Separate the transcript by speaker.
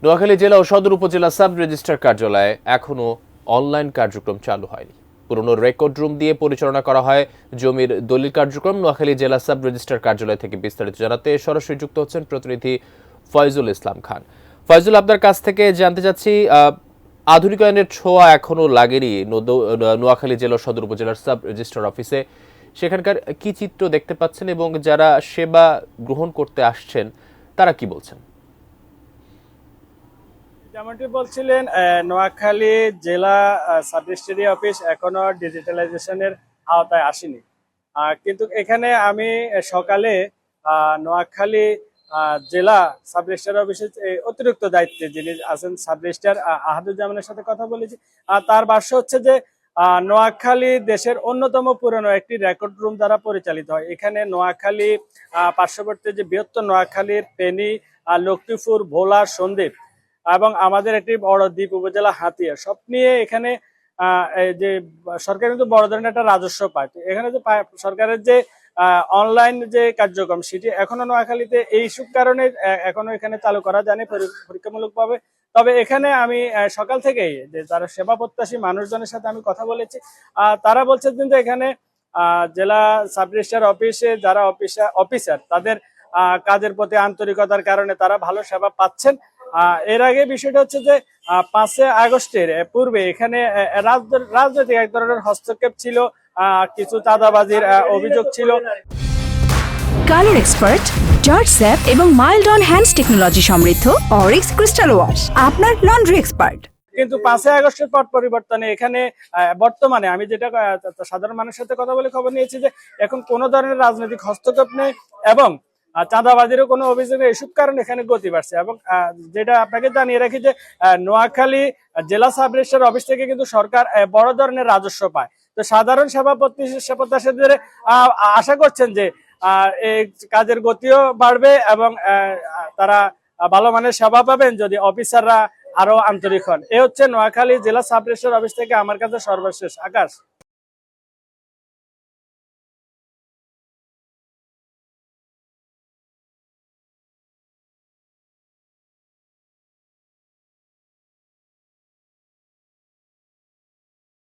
Speaker 1: নোয়াখালী জেলা ও সদর উপজেলা সাব রেজিস্ট্রার কার্যালয়ে এখনো অনলাইন কার্যক্রম চালু হয়নি। পুরনো রেকর্ড রুম দিয়ে পরিচালনা করা হয় জমির দলিল কার্যক্রম। নোয়াখালী জেলা সাব রেজিস্ট্রার কার্যালয় থেকে বিস্তারিত জানাতে সরাসরি যুক্ত হচ্ছেন প্রতিনিধি ফয়জুল ইসলাম খান। ফয়জুল, আপনার কাছ থেকে জানতে চাচ্ছি, আধুনিকায়নের ছোঁয়া এখনো লাগেনি নোয়াখালী জেলা সদর উপজেলার সাব রেজিস্ট্রার অফিসে। সেখানকার কি চিত্র দেখতে পাচ্ছেন এবং যারা সেবা গ্রহণ করতে আসছেন তারা কি বলছেন?
Speaker 2: যেমনটি বলছিলেন, নোয়াখালী জেলা সাব রেজিস্ট্রারি অফিস এখনো ডিজিটালাইজেশনের আওতায় আসেনি। কিন্তু এখানে আমি সকালে নোয়াখালী জেলা সাব রেজিস্ট্রার অফিসের অতিরিক্ত দায়িত্বে যিনি আছেন সাব রেজিস্ট্রার আহাদুজ্জামানের সাথে কথা বলেছি। তার ভাষ্য হচ্ছে যে নোয়াখালী দেশের অন্যতম পুরনো একটি রেকর্ড রুম দ্বারা পরিচালিত হয়। এখানে নোয়াখালী পার্শ্ববর্তী যে বৃহত্তর নোয়াখালীর ফেনী, লক্ষ্মীপুর, ভোলা, সন্দ্বীপ এবং আমাদের একটি বড় দ্বীপ উপজেলা হাতিয়া সব নিয়ে এখানে এই যে সরকার কিন্তু বড় ধরনের একটা রাজস্ব পায়। তো এখানে যে সরকারের যে অনলাইন যে কার্যক্রম সেটি এখনো নোয়াখালীতে এইসব কারণে এখনো এখানে চালু করা যায়নি পরীক্ষামূলক ভাবে। তবে এখানে আমি সকাল থেকেই যে যারা সেবা প্রত্যাশী মানুষজনের সাথে আমি কথা বলেছি, তারা বলছেন যে এখানে জেলা সাব রেজিস্ট্রার অফিসে যারা অফিসার তাদের কাজের প্রতি আন্তরিকতার কারণে তারা ভালো সেবা পাচ্ছেন। এর আগে বিষয়টা হচ্ছে যে 5 আগস্টের পূর্বে এখানে রাজনৈতিক এক ধরনের হস্তক্ষেপ ছিল, কিছু চাঁদাবাজির অভিযোগ ছিল।
Speaker 3: কালার এক্সপার্ট, জর্জ স্যাপ এবং মাইল্ড অন হ্যান্ডস টেকনোলজি সমৃদ্ধ অরিক্স ক্রিস্টাল ওয়াশ আপনার লন্ড্রি এক্সপার্ট।
Speaker 2: কিন্তু 5 আগস্টের পর পরিবর্তনে এখানে বর্তমানে আমি যেটা সাধারণ মানুষের সাথে কথা বলে খবর নিয়েছি যে এখন কোনো ধরনের রাজনৈতিক হস্তক্ষেপ নেই এবং চাঁদাবাজিরও কোনো অভিযোগ নেই। এসব কারণে এখানে গতি বাড়ছে। এবং যেটা আপনাকে জানিয়ে রাখি যে নোয়াখালী জেলা সাব রেজিস্ট্রার অফিস থেকে কিন্তু সরকার বড় ধরনের রাজস্ব পায়। তো সাধারণ সেবা প্রত্যাশীদের আশা করছেন যে এই কাজের গতিও বাড়বে এবং তারা ভালো মানের সেবা পাবেন যদি অফিসাররা আরো আন্তরিক হন। এ হচ্ছে নোয়াখালী জেলা সাব রেজিস্ট্রার অফিস থেকে আমার কাছে সর্বশেষ। আকাশ।